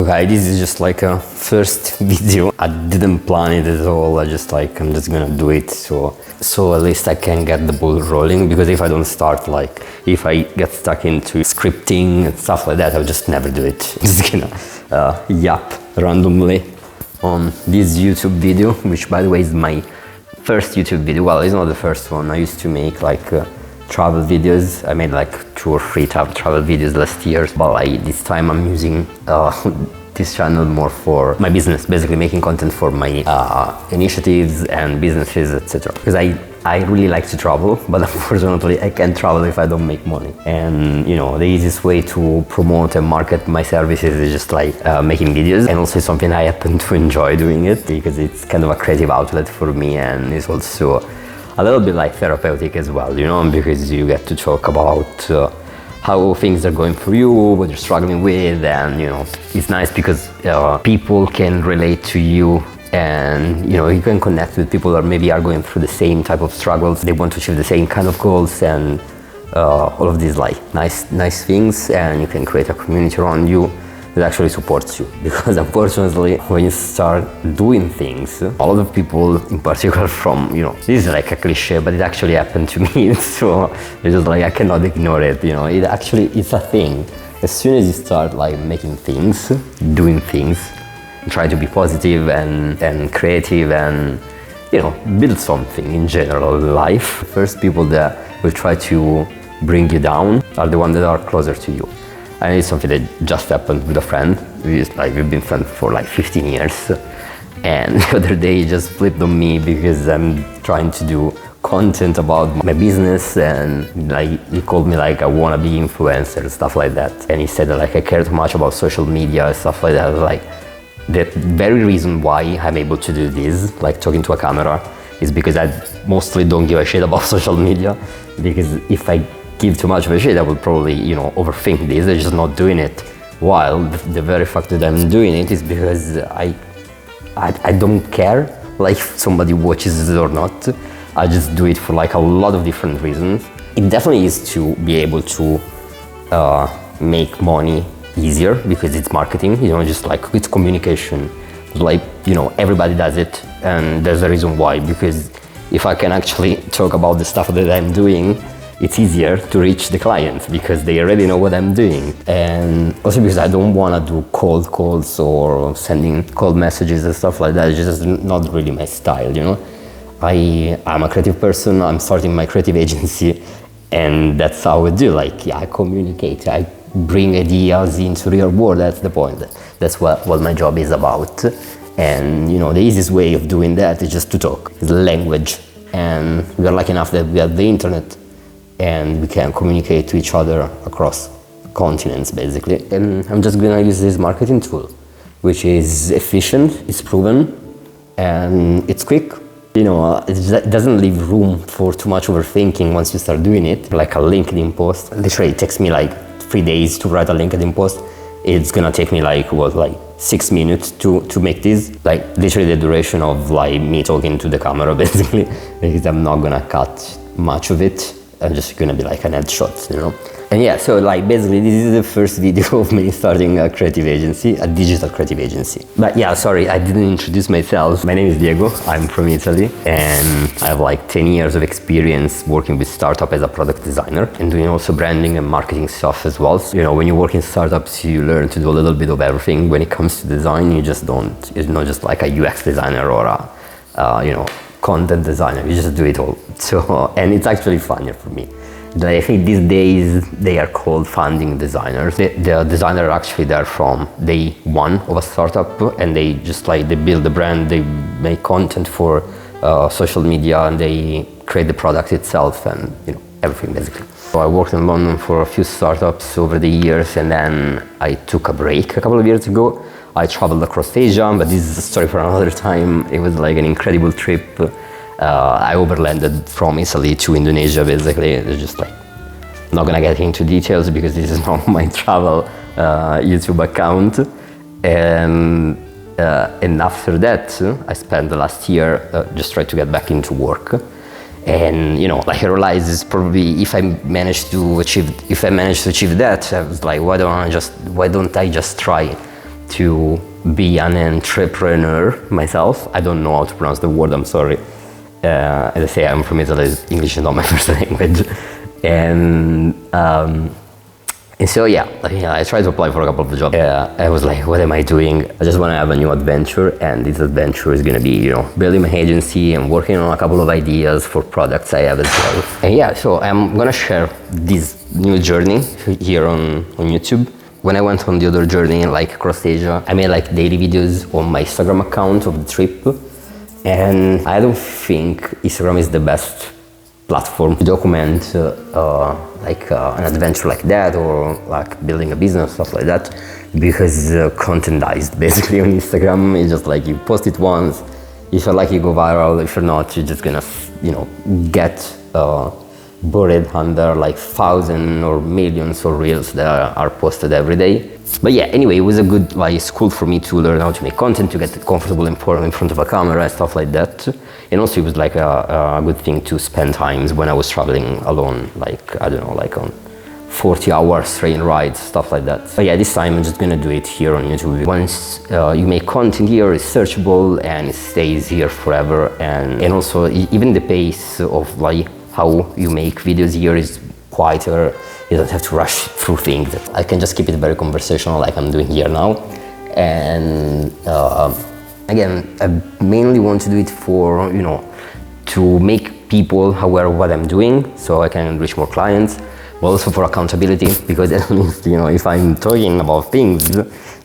Okay, this is just like a first video. I didn't plan it at all. I'm just gonna do it so at least I can get the ball rolling, because if I don't start, like if I get stuck into scripting and stuff like that, I'll just never do it. Just gonna yap randomly on this YouTube video, which by the way is my first YouTube video. Well, it's not the first one. I used to make like travel videos. I made like 2 or 3 travel videos last year, but this time I'm using this channel more for my business, basically making content for my initiatives and businesses, etc. Because I really like to travel, but unfortunately I can't travel if I don't make money. And you know, the easiest way to promote and market my services is just like making videos. And also something I happen to enjoy doing it, because it's kind of a creative outlet for me, and it's also a little bit like therapeutic as well, you know, because you get to talk about how things are going for you, what you're struggling with, and you know, it's nice because people can relate to you, and you know, you can connect with people that maybe are going through the same type of struggles. They want to achieve the same kind of goals, and all of these like nice things, and you can create a community around you that actually supports you. Because unfortunately, when you start doing things, a lot of people, in particular from, you know, this is like a cliche, but it actually happened to me, so it's just like I cannot ignore it, you know, it's a thing. As soon as you start like making things, doing things, try to be positive and creative and, you know, build something in general in life, first people that will try to bring you down are the ones that are closer to you. And it's something that just happened with a friend. We've been friends for like 15 years. And the other day he just flipped on me because I'm trying to do content about my business, and like he called me like a wannabe influencer and stuff like that. And he said that like I care too much about social media and stuff like that. Like the very reason why I'm able to do this, like talking to a camera, is because I mostly don't give a shit about social media. Because if I give too much of a shit, I would probably, you know, overthink this. I'm just not doing it. While the very fact that I'm doing it is because I don't care like if somebody watches it or not. I just do it for like a lot of different reasons. It definitely is to be able to make money easier, because it's marketing, you know, just like it's communication. Like, you know, everybody does it, and there's a reason why. Because if I can actually talk about the stuff that I'm doing, it's easier to reach the clients because they already know what I'm doing. And also because I don't want to do cold calls or sending cold messages and stuff like that. It's just not really my style, you know. I'm a creative person. I'm starting my creative agency, and that's how I do. Like, yeah, I communicate. I bring ideas into real world. That's the point. That's what my job is about. And you know, the easiest way of doing that is just to talk. It's language, and we are lucky enough that we have the internet, and we can communicate to each other across continents, basically. And I'm just gonna use this marketing tool, which is efficient, it's proven, and it's quick. You know, it doesn't leave room for too much overthinking once you start doing it. Like a LinkedIn post, literally it takes me like 3 days to write a LinkedIn post. It's gonna take me like 6 minutes to make this. Like literally the duration of like me talking to the camera, basically, because I'm not gonna cut much of it. I'm just gonna be like an headshot, you know? And yeah, so like basically this is the first video of me starting a creative agency, a digital creative agency. But yeah, sorry, I didn't introduce myself. My name is Diego, I'm from Italy, and I have like 10 years of experience working with startup as a product designer and doing also branding and marketing stuff as well. So, you know, when you work in startups, you learn to do a little bit of everything. When it comes to design, you're not just like a UX designer or a, you know, content designer, you just do it all. So, and it's actually funnier for me. I think these days they are called founding designers. The designer are actually there from day one of a startup, and they just like, they build the brand, they make content for social media, and they create the product itself, and you know, everything basically. So I worked in London for a few startups over the years, and then I took a break a couple of years ago. I traveled across Asia, but this is a story for another time. It was like an incredible trip. I overlanded from Italy to Indonesia, basically. It's just like, not gonna get into details because this is not my travel YouTube account. And after that, I spent the last year just trying to get back into work. And you know, like I realized it's probably, if I managed to achieve that, I was like, why don't I just try to be an entrepreneur myself. I don't know how to pronounce the word, I'm sorry. As I say, I'm from Italy, English is not my first language. And so yeah, I tried to apply for a couple of jobs. I was like, what am I doing? I just want to have a new adventure, and this adventure is going to be, building my agency and working on a couple of ideas for products I have as well. And yeah, so I'm going to share this new journey here on YouTube. When I went on the other journey, like across Asia, I made like daily videos on my Instagram account of the trip. And I don't think Instagram is the best platform to document an adventure like that, or like building a business, stuff like that, because content dies basically on Instagram. It's just like you post it once, if you're like you go viral, if you're not, you're just gonna get buried under like thousands or millions of reels that are posted every day. But yeah, anyway, it was a good school for me to learn how to make content, to get comfortable in front of a camera and stuff like that. And also it was like a good thing to spend times when I was traveling alone, on 40-hour train rides, stuff like that. But yeah, this time I'm just gonna do it here on YouTube. Once you make content here, it's searchable and it stays here forever. And also even the pace of how you make videos here is quieter. You don't have to rush through things. I can just keep it very conversational like I'm doing here now. And again, I mainly want to do it for, to make people aware of what I'm doing so I can reach more clients, but also for accountability, because at least, if I'm talking about things,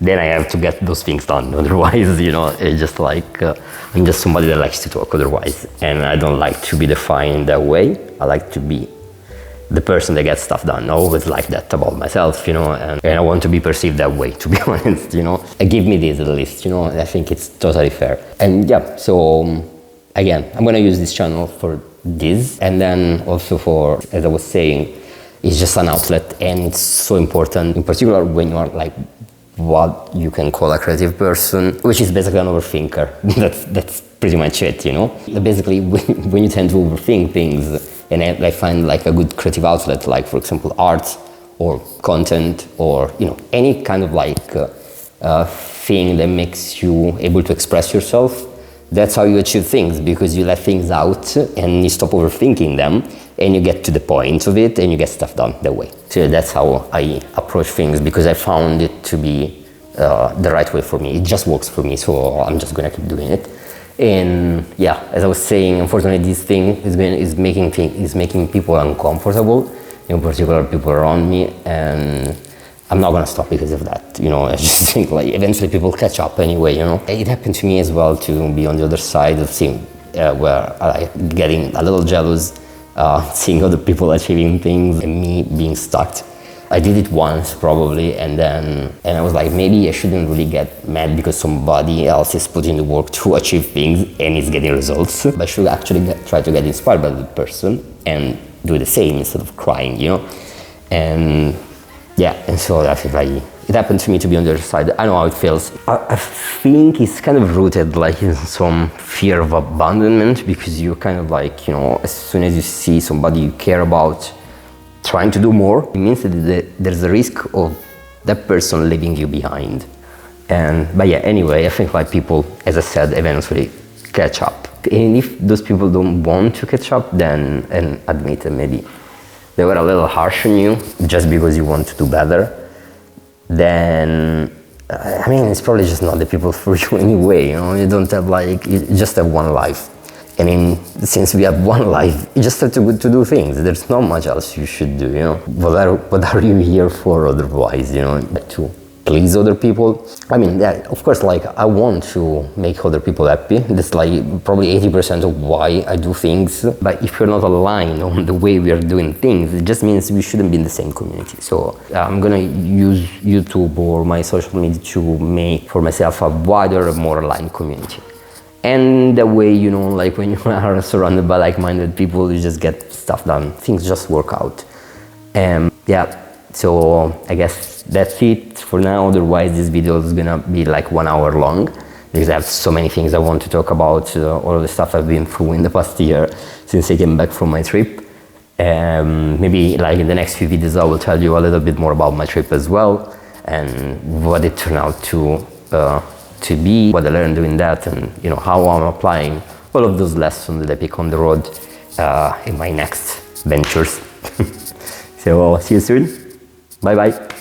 then I have to get those things done. Otherwise, it's just like, I'm just somebody that likes to talk otherwise. And I don't like to be defined that way. I like to be the person that gets stuff done. I always like that about myself, and I want to be perceived that way, to be honest, Give me this at least, I think it's totally fair. And yeah, so again, I'm gonna use this channel for this, and then also for, as I was saying, it's just an outlet, and it's so important, in particular when you are like what you can call a creative person, which is basically an overthinker. That's pretty much it, Basically, when you tend to overthink things, and I find like a good creative outlet, like for example art or content, or any kind of thing that makes you able to express yourself. That's how you achieve things, because you let things out and you stop overthinking them, and you get to the point of it and you get stuff done that way. So that's how I approach things, because I found it to be the right way for me. It just works for me, so I'm just gonna keep doing it. And yeah, as I was saying, unfortunately, this thing is making people uncomfortable, in particular people around me, and I'm not gonna stop because of that. I just think eventually people catch up anyway. It happened to me as well to be on the other side of thing, where I getting a little jealous, seeing other people achieving things and me being stuck. I did it once probably, and I was like, maybe I shouldn't really get mad because somebody else is putting the work to achieve things and is getting results. But I should actually try to get inspired by the person and do the same instead of crying, And yeah, and so I feel like it happened to me to be on the other side. I know how it feels. I think it's kind of rooted in some fear of abandonment, because you're kind of as soon as you see somebody you care about trying to do more, it means that there's a risk of that person leaving you behind. But yeah, anyway, I think people, as I said, eventually catch up. And if those people don't want to catch up, then, and admit that maybe they were a little harsh on you just because you want to do better, then it's probably just not the people for you anyway. You don't have you just have one life. Since we have one life, you just have to do things. There's not much else you should do, What are you here for otherwise, To please other people? Yeah, of course, I want to make other people happy. That's probably 80% of why I do things. But if you're not aligned on the way we are doing things, it just means we shouldn't be in the same community. So I'm gonna use YouTube or my social media to make for myself a wider, more aligned community. And that way, when you are surrounded by like-minded people, you just get stuff done. Things just work out. Yeah, so I guess that's it for now. Otherwise, this video is gonna be 1 hour long, because I have so many things I want to talk about, all of the stuff I've been through in the past year since I came back from my trip. Maybe in the next few videos I will tell you a little bit more about my trip as well, and what it turned out to to be, what I learned doing that, and you know how I'm applying all of those lessons that I pick on the road in my next ventures. So see you soon. Bye bye.